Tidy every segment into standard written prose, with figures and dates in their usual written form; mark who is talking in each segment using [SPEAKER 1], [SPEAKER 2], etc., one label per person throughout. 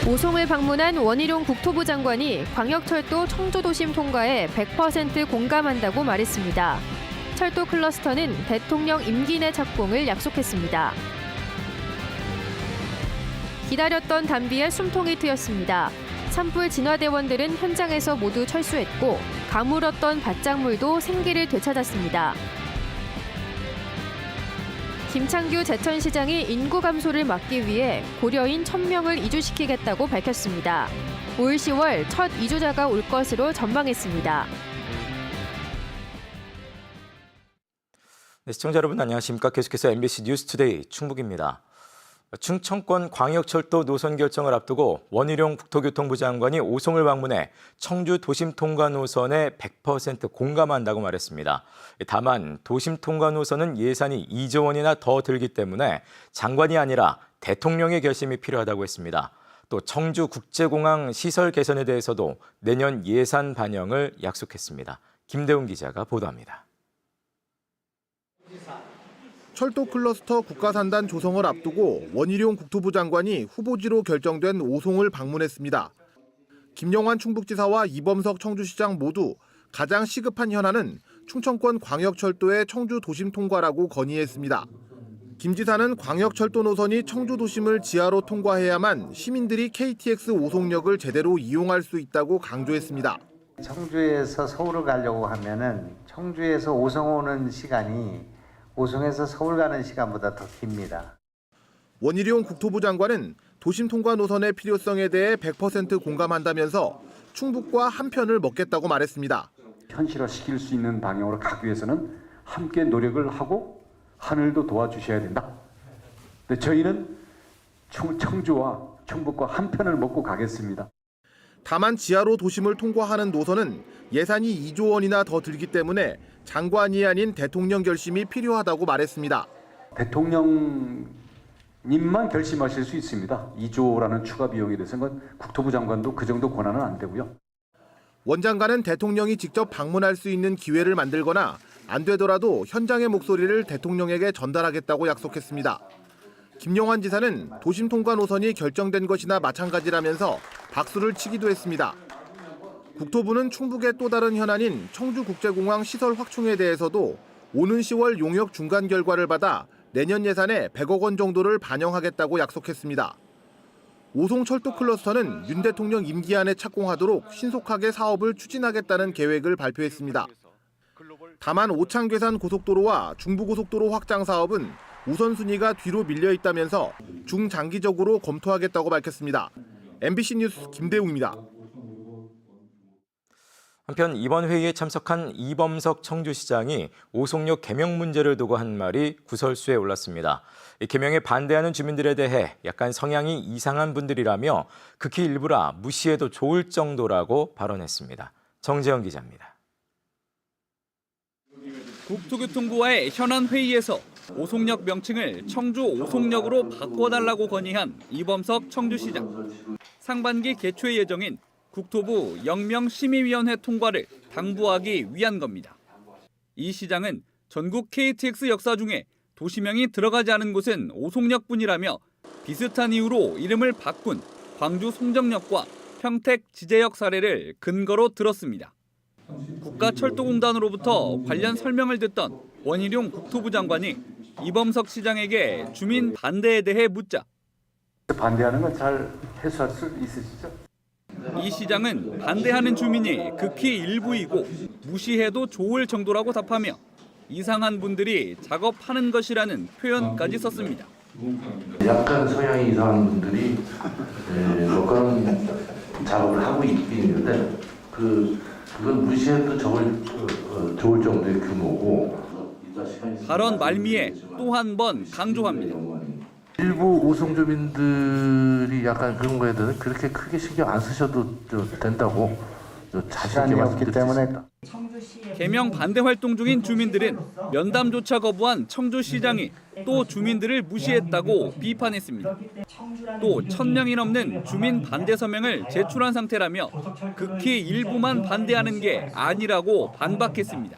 [SPEAKER 1] 오송을 방문한 원희룡 국토부 장관이 광역철도 청주도심 통과에 100% 공감한다고 말했습니다. 철도 클러스터는 대통령 임기 내 착공을 약속했습니다. 기다렸던 담비에 숨통이 트였습니다. 산불 진화대원들은 현장에서 모두 철수했고 가물었던 밭작물도 생기를 되찾았습니다. 김창규 제천시장이 인구 감소를 막기 위해 고려인 1,000명을 이주시키겠다고 밝혔습니다. 올 10월 첫 이주자가 올 것으로 전망했습니다.
[SPEAKER 2] 네, 시청자 여러분 안녕하십니까? 계속해서 MBC 뉴스투데이 충북입니다. 충청권 광역철도 노선 결정을 앞두고 원희룡 국토교통부 장관이 오송을 방문해 청주 도심 통과 노선에 100% 공감한다고 말했습니다. 다만 도심 통과 노선은 예산이 2조 원이나 더 들기 때문에 장관이 아니라 대통령의 결심이 필요하다고 했습니다. 또 청주 국제공항 시설 개선에 대해서도 내년 예산 반영을 약속했습니다. 김대웅 기자가 보도합니다.
[SPEAKER 3] 철도 클러스터 국가산단 조성을 앞두고 원희룡 국토부 장관이 후보지로 결정된 오송을 방문했습니다. 김영환 충북지사와 이범석 청주시장 모두 가장 시급한 현안은 충청권 광역철도의 청주 도심 통과라고 건의했습니다. 김 지사는 광역철도 노선이 청주 도심을 지하로 통과해야만 시민들이 KTX 오송역을 제대로 이용할 수 있다고 강조했습니다.
[SPEAKER 4] 청주에서 서울을 가려고 하면은 청주에서 오송 오는 시간이 오송에서 서울 가는 시간보다 더 깁니다.
[SPEAKER 3] 원희룡 국토부 장관은 도심 통과 노선의 필요성에 대해 100% 공감한다면서 충북과 한 편을 먹겠다고 말했습니다.
[SPEAKER 5] 현실화시킬 수 있는 방향으로 가기 위해서는 함께 노력을 하고 하늘도 도와주셔야 된다. 근데 저희는 청주와 충북과 한 편을 먹고 가겠습니다.
[SPEAKER 3] 다만 지하로 도심을 통과하는 노선은 예산이 2조 원이나 더 들기 때문에 장관이 아닌 대통령 결심이 필요하다고 말했습니다.
[SPEAKER 5] 대통령님만 결심하실 수 있습니다. 2조라는 추가 비용에 대해서는 국토부 장관도 그 정도 권한은 안 되고요.
[SPEAKER 3] 원 장관은 대통령이 직접 방문할 수 있는 기회를 만들거나 안 되더라도 현장의 목소리를 대통령에게 전달하겠다고 약속했습니다. 김영환 지사는 도심 통과 노선이 결정된 것이나 마찬가지라면서 박수를 치기도 했습니다. 국토부는 충북의 또 다른 현안인 청주국제공항 시설 확충에 대해서도 오는 10월 용역 중간 결과를 받아 내년 예산에 100억 원 정도를 반영하겠다고 약속했습니다. 오송 철도 클러스터는 윤 대통령 임기 안에 착공하도록 신속하게 사업을 추진하겠다는 계획을 발표했습니다. 다만 오창괴산 고속도로와 중부고속도로 확장 사업은 우선순위가 뒤로 밀려 있다면서 중장기적으로 검토하겠다고 밝혔습니다. MBC 뉴스 김대웅입니다.
[SPEAKER 2] 한편 이번 회의에 참석한 이범석 청주시장이 오송역 개명 문제를 두고 한 말이 구설수에 올랐습니다. 이 개명에 반대하는 주민들에 대해 약간 성향이 이상한 분들이라며 극히 일부라 무시해도 좋을 정도라고 발언했습니다. 정재영 기자입니다.
[SPEAKER 6] 국토교통부와의 현안 회의에서 오송역 명칭을 청주 오송역으로 바꿔달라고 건의한 이범석 청주시장. 상반기 개최 예정인 국토부 영명심의위원회 통과를 당부하기 위한 겁니다. 이 시장은 전국 KTX 역사 중에 도시명이 들어가지 않은 곳은 오송역뿐이라며 비슷한 이유로 이름을 바꾼 광주 송정역과 평택 지제역 사례를 근거로 들었습니다. 국가철도공단으로부터 관련 설명을 듣던 원희룡 국토부 장관이 이범석 시장에게 주민 반대에 대해 묻자
[SPEAKER 5] 반대하는 건 잘 해소할 수 있으시죠?
[SPEAKER 6] 이 시장은 반대하는 주민이 극히 일부이고 무시해도 좋을 정도라고 답하며 이상한 분들이 작업하는 것이라는 표현까지 썼습니다.
[SPEAKER 7] 약간 성향이 이상한 분들이 그런 작업을 하고 있긴 있는데 그건 무시해도 좋을 정도의 규모고.
[SPEAKER 6] 발언 말미에 또 한 번 강조합니다.
[SPEAKER 7] 일부 오송 주민들이 약간 그런 거에 대해서 그렇게 크게 신경 안 쓰셔도 된다고 자신 있게 말씀드릴 수 있습니다.
[SPEAKER 6] 개명 반대 활동 중인 주민들은 면담조차 거부한 청주시장이 또 주민들을 무시했다고 비판했습니다. 또 1,000명이 넘는 주민 반대 서명을 제출한 상태라며 극히 일부만 반대하는 게 아니라고 반박했습니다.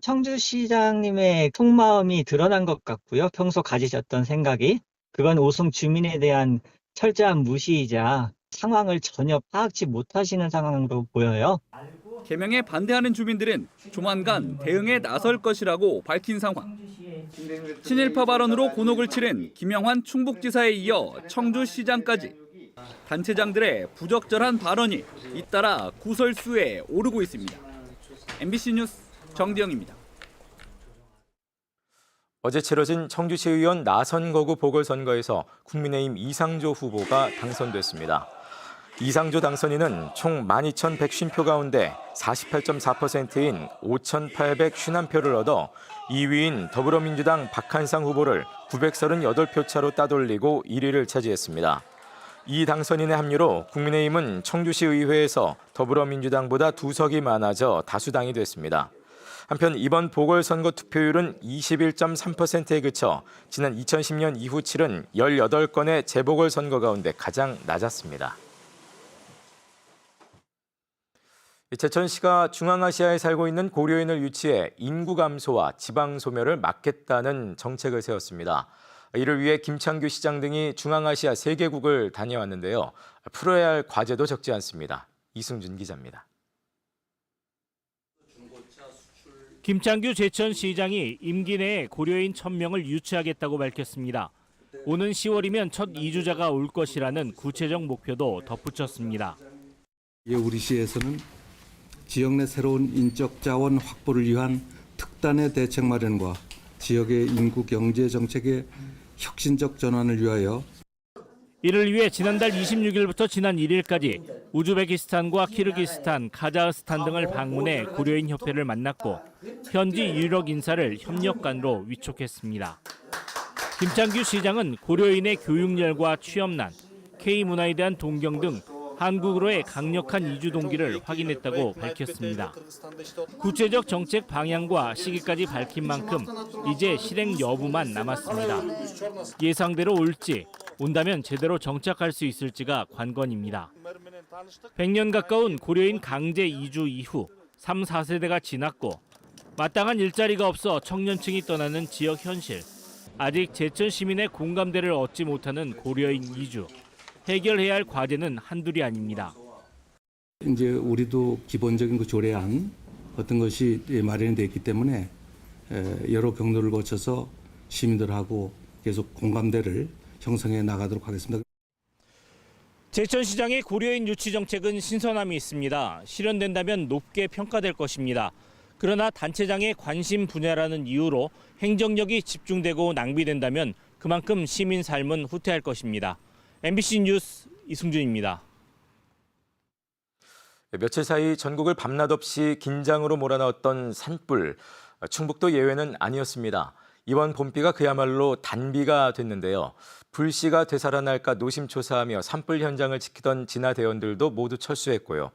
[SPEAKER 8] 청주시장님의 속마음이 드러난 것 같고요. 평소 가지셨던 생각이. 그건 오송 주민에 대한 철저한 무시이자 상황을 전혀 파악치 못하시는 상황으로 보여요.
[SPEAKER 6] 개명에 반대하는 주민들은 조만간 대응에 나설 것이라고 밝힌 상황. 친일파 발언으로 곤혹을 치른 김영환 충북지사에 이어 청주시장까지 단체장들의 부적절한 발언이 잇따라 구설수에 오르고 있습니다. MBC 뉴스 정디영입니다.
[SPEAKER 2] 어제 치러진 청주시의원 나선거구 보궐선거에서 국민의힘 이상조 후보가 당선됐습니다. 이상조 당선인은 총 12,150표 가운데 48.4%인 5,851표를 얻어 2위인 더불어민주당 박한상 후보를 938표 차로 따돌리고 1위를 차지했습니다. 이 당선인의 합류로 국민의힘은 청주시 의회에서 더불어민주당보다 2석이 많아져 다수당이 됐습니다. 한편 이번 보궐선거 투표율은 21.3%에 그쳐 지난 2010년 이후 치른 18건의 재보궐선거 가운데 가장 낮았습니다. 제천시가 중앙아시아에 살고 있는 고려인을 유치해 인구 감소와 지방 소멸을 막겠다는 정책을 세웠습니다. 이를 위해 김창규 시장 등이 중앙아시아 3개국을 다녀왔는데요. 풀어야 할 과제도 적지 않습니다. 이승준 기자입니다.
[SPEAKER 9] 김창규 제천시장이 임기 내에 고려인 1,000명을 유치하겠다고 밝혔습니다. 오는 10월이면 첫 이주자가 올 것이라는 구체적 목표도 덧붙였습니다.
[SPEAKER 10] 우리 시에서는 지역 내 새로운 인적 자원 확보를 위한 특단의 대책 마련과 지역의 인구 경제 정책의 혁신적 전환을 위하여
[SPEAKER 9] 이를 위해 지난달 26일부터 지난 1일까지 우즈베키스탄과 키르기스탄, 카자흐스탄 등을 방문해 고려인 협회를 만났고 현지 유력 인사를 협력관으로 위촉했습니다. 김창규 시장은 고려인의 교육열과 취업난, K문화에 대한 동경 등 한국으로의 강력한 이주 동기를 확인했다고 밝혔습니다. 구체적 정책 방향과 시기까지 밝힌 만큼 이제 실행 여부만 남았습니다. 예상대로 올지, 온다면 제대로 정착할 수 있을지가 관건입니다. 100년 가까운 고려인 강제 이주 이후 3, 4세대가 지났고 마땅한 일자리가 없어 청년층이 떠나는 지역 현실, 아직 제천 시민의 공감대를 얻지 못하는 고려인 이주, 해결해야 할 과제는 한둘이 아닙니다.
[SPEAKER 10] 이제 우리도 기본적인 그 조례안 어떤 것이 마련이 되어 있기 때문에 여러 경로를 거쳐서 시민들하고 계속 공감대를 형성해 나가도록 하겠습니다.
[SPEAKER 9] 제천시장의 고려인 유치 정책은 신선함이 있습니다. 실현된다면 높게 평가될 것입니다. 그러나 단체장의 관심 분야라는 이유로 행정력이 집중되고 낭비된다면 그만큼 시민 삶은 후퇴할 것입니다. MBC 뉴스 이승준입니다.
[SPEAKER 2] 며칠 사이 전국을 밤낮 없이 긴장으로 몰아넣었던 산불. 충북도 예외는 아니었습니다. 이번 봄비가 그야말로 단비가 됐는데요. 불씨가 되살아날까 노심초사하며 산불 현장을 지키던 진화대원들도 모두 철수했고요.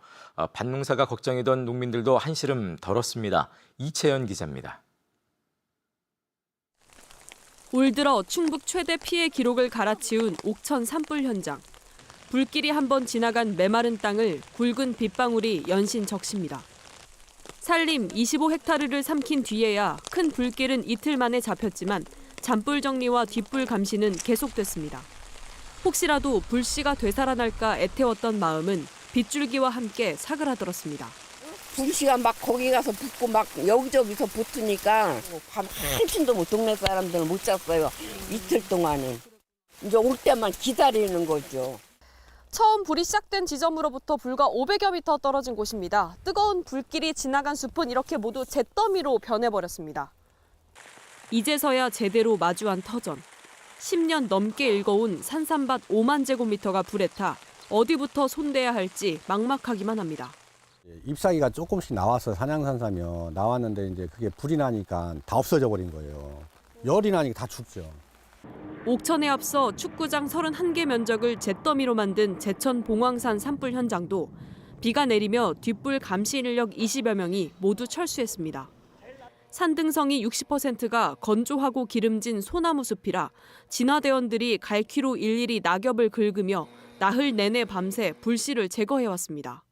[SPEAKER 2] 밭농사가 걱정이던 농민들도 한시름 덜었습니다. 이채연 기자입니다.
[SPEAKER 11] 올 들어 충북 최대 피해 기록을 갈아치운 옥천 산불 현장. 불길이 한번 지나간 메마른 땅을 굵은 빗방울이 연신 적십니다. 산림 25헥타르를 삼킨 뒤에야 큰 불길은 이틀 만에 잡혔지만 잔불 정리와 뒷불 감시는 계속됐습니다. 혹시라도 불씨가 되살아날까 애태웠던 마음은 빗줄기와 함께 사그라들었습니다.
[SPEAKER 12] 불씨가 막 거기 가서 붙고 막 여기저기서 붙으니까 밤 한숨도 못 동네 사람들은 못 잤어요. 이틀 동안은. 이제 올 때만 기다리는 거죠.
[SPEAKER 11] 처음 불이 시작된 지점으로부터 불과 500여 미터 떨어진 곳입니다. 뜨거운 불길이 지나간 숲은 이렇게 모두 잿더미로 변해버렸습니다. 이제서야 제대로 마주한 터전. 10년 넘게 일궈온 산삼밭 5만 제곱미터가 불에 타 어디부터 손대야 할지 막막하기만 합니다.
[SPEAKER 13] 잎사귀가 조금씩 나와서 산양산사며 나왔는데 이제 그게 불이 나니까 다 없어져 버린 거예요. 열이 나니까 다 죽죠.
[SPEAKER 11] 옥천에 앞서 축구장 31개 면적을 잿더미로 만든 제천 봉황산 산불 현장도 비가 내리며 뒷불 감시 인력 20여 명이 모두 철수했습니다. 산등성이 60%가 건조하고 기름진 소나무 숲이라 진화대원들이 갈퀴로 일일이 낙엽을 긁으며 나흘 내내 밤새 불씨를 제거해왔습니다.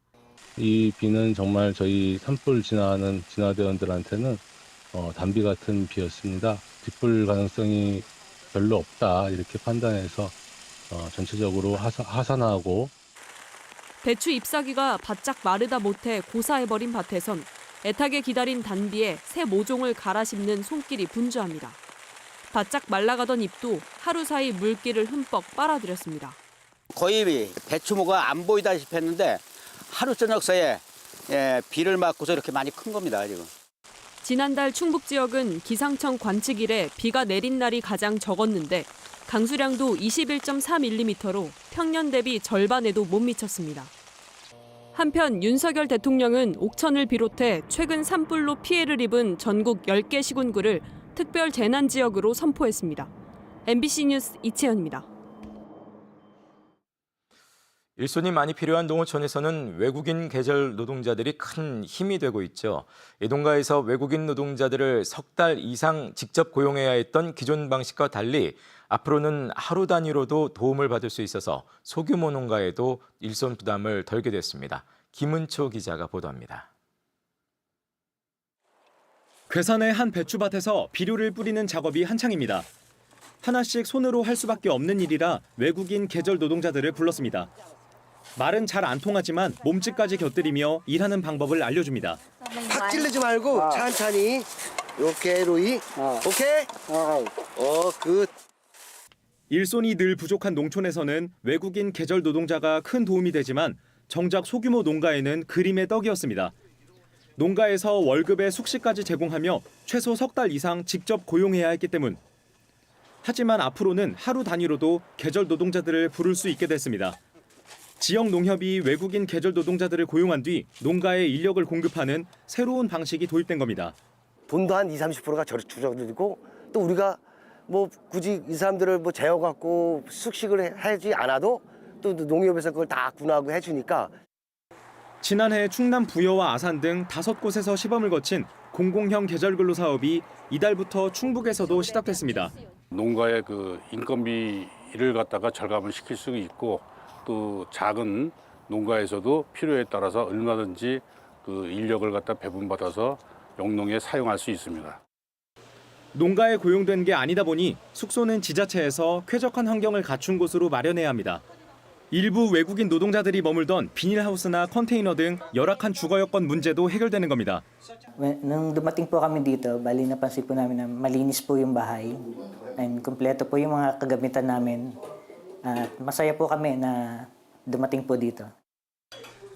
[SPEAKER 14] 이 비는 정말 저희 산불 진화하는 진화대원들한테는 단비 같은 비였습니다. 뒷불 가능성이 별로 없다 이렇게 판단해서 전체적으로 하산하고
[SPEAKER 11] 배추 잎사귀가 바짝 마르다 못해 고사해버린 밭에선 애타게 기다린 단비에 새 모종을 갈아 심는 손길이 분주합니다. 바짝 말라가던 잎도 하루 사이 물기를 흠뻑 빨아들였습니다.
[SPEAKER 15] 거의 배추모가 안 보이다시피 했는데 하루 저녁 사이에 비를 맞고서 이렇게 많이 큰 겁니다, 지금.
[SPEAKER 11] 지난달 충북 지역은 기상청 관측 이래 비가 내린 날이 가장 적었는데 강수량도 21.4mm로 평년 대비 절반에도 못 미쳤습니다. 한편 윤석열 대통령은 옥천을 비롯해 최근 산불로 피해를 입은 전국 10개 시군구를 특별 재난 지역으로 선포했습니다. MBC 뉴스 이채연입니다.
[SPEAKER 2] 일손이 많이 필요한 농어촌에서는 외국인 계절 노동자들이 큰 힘이 되고 있죠. 이 농가에서 외국인 노동자들을 석 달 이상 직접 고용해야 했던 기존 방식과 달리 앞으로는 하루 단위로도 도움을 받을 수 있어서 소규모 농가에도 일손 부담을 덜게 됐습니다. 김은초 기자가 보도합니다.
[SPEAKER 16] 괴산의 한 배추밭에서 비료를 뿌리는 작업이 한창입니다. 하나씩 손으로 할 수밖에 없는 일이라 외국인 계절 노동자들을 불렀습니다. 말은 잘 안 통하지만 몸짓까지 곁들이며 일하는 방법을 알려줍니다.
[SPEAKER 17] 팍 찔르지 말고 천천히. 이렇게 로이. 오케이? 굿.
[SPEAKER 16] 일손이 늘 부족한 농촌에서는 외국인 계절 노동자가 큰 도움이 되지만 정작 소규모 농가에는 그림의 떡이었습니다. 농가에서 월급에 숙식까지 제공하며 최소 석 달 이상 직접 고용해야 했기 때문. 하지만 앞으로는 하루 단위로도 계절 노동자들을 부를 수 있게 됐습니다. 지역 농협이 외국인 계절 노동자들을 고용한 뒤 농가에 인력을 공급하는 새로운 방식이 도입된 겁니다.
[SPEAKER 17] 돈도 한 20-30%가 줄어들고 또 우리가 뭐 굳이 이 사람들을 뭐 재워갖고 숙식을 하지 않아도 또 농협에서 그걸 다 군하고 해주니까.
[SPEAKER 16] 지난해 충남 부여와 아산 등 5곳에서 시범을 거친 공공형 계절근로 사업이 이달부터 충북에서도 시작됐습니다.
[SPEAKER 18] 농가의 그 인건비를 갖다가 절감을 시킬 수 있고 또 작은 농가에서도 필요에 따라서 얼마든지 그 인력을 갖다 배분받아서 영농에 사용할 수 있습니다.
[SPEAKER 16] 농가에 고용된 게 아니다 보니 숙소는 지자체에서 쾌적한 환경을 갖춘 곳으로 마련해야 합니다. 일부 외국인 노동자들이 머물던 비닐하우스나 컨테이너 등 열악한 주거 여건 문제도 해결되는 겁니다.
[SPEAKER 19] Nung dumating po kami dito, bali napansin po namin na malinis po yung bahay. And kumpleto po yung mga kagamitan namin. At masaya po kami na dumating po dito.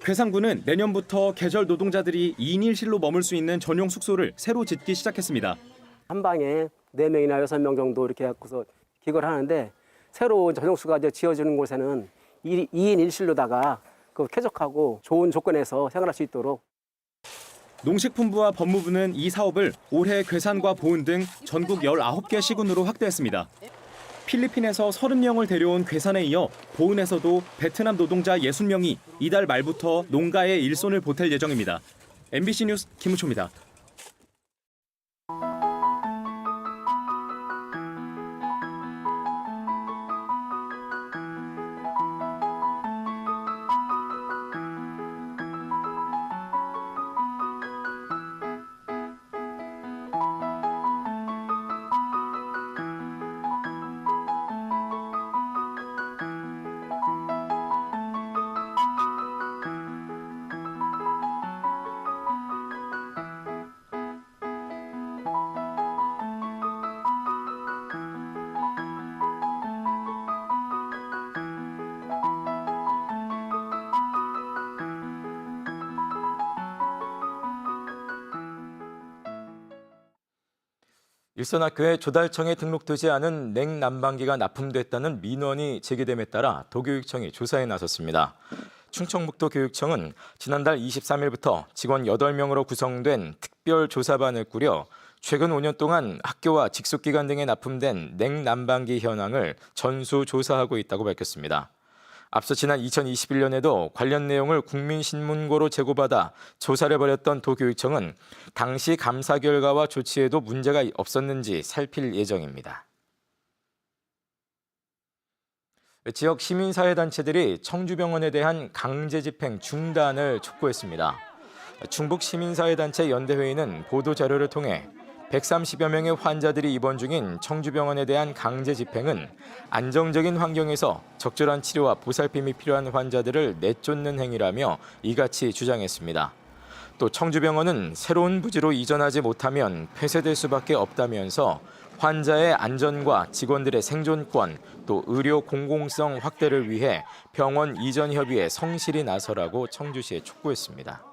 [SPEAKER 16] 괴산군은 내년부터 계절 노동자들이 2인 1실로 머물 수 있는 전용 숙소를 새로 짓기 시작했습니다.
[SPEAKER 20] 한 방에 4명이나 6명 정도 이렇게 갖고서 기거를 하는데 새로 전용수가 지어지는 곳에는 2인 1실로다가 그 쾌적하고 좋은 조건에서 생활할 수 있도록.
[SPEAKER 16] 농식품부와 법무부는 이 사업을 올해 괴산과 보은 등 전국 19개 시군으로 확대했습니다. 필리핀에서 30명을 데려온 괴산에 이어 보은에서도 베트남 노동자 60명이 이달 말부터 농가에 일손을 보탤 예정입니다. MBC 뉴스 김우초입니다.
[SPEAKER 2] 일선학교에 조달청에 등록되지 않은 냉난방기가 납품됐다는 민원이 제기됨에 따라 도교육청이 조사에 나섰습니다. 충청북도교육청은 지난달 23일부터 직원 8명으로 구성된 특별조사반을 꾸려 최근 5년 동안 학교와 직속기관 등에 납품된 냉난방기 현황을 전수조사하고 있다고 밝혔습니다. 앞서 지난 2021년에도 관련 내용을 국민신문고로 제고받아 조사를 벌였던 도교육청은 당시 감사 결과와 조치에도 문제가 없었는지 살필 예정입니다. 지역 시민사회단체들이 청주병원에 대한 강제 집행 중단을 촉구했습니다. 충북시민사회단체 연대회의는 보도자료를 통해 130여 명의 환자들이 입원 중인 청주병원에 대한 강제 집행은 안정적인 환경에서 적절한 치료와 보살핌이 필요한 환자들을 내쫓는 행위라며 이같이 주장했습니다. 또 청주병원은 새로운 부지로 이전하지 못하면 폐쇄될 수밖에 없다면서 환자의 안전과 직원들의 생존권, 또 의료 공공성 확대를 위해 병원 이전 협의에 성실히 나서라고 청주시에 촉구했습니다.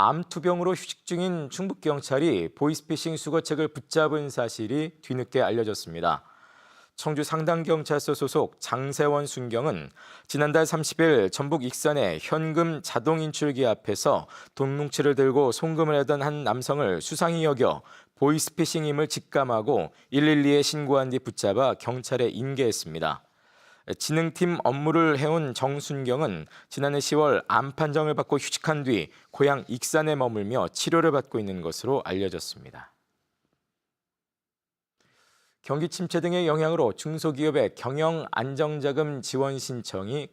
[SPEAKER 2] 암투병으로 휴직 중인 충북경찰이 보이스피싱 수거책을 붙잡은 사실이 뒤늦게 알려졌습니다. 청주 상당경찰서 소속 장세원 순경은 지난달 30일 전북 익산의 현금 자동인출기 앞에서 돈 뭉치를 들고 송금을 하던 한 남성을 수상히 여겨 보이스피싱임을 직감하고 112에 신고한 뒤 붙잡아 경찰에 인계했습니다. 지능팀 업무를 해온 정순경은 지난해 10월 암 판정을 받고 휴직한 뒤 고향 익산에 머물며 치료를 받고 있는 것으로 알려졌습니다. 경기 침체 등의 영향으로 중소기업의 경영 안정자금 지원 신청이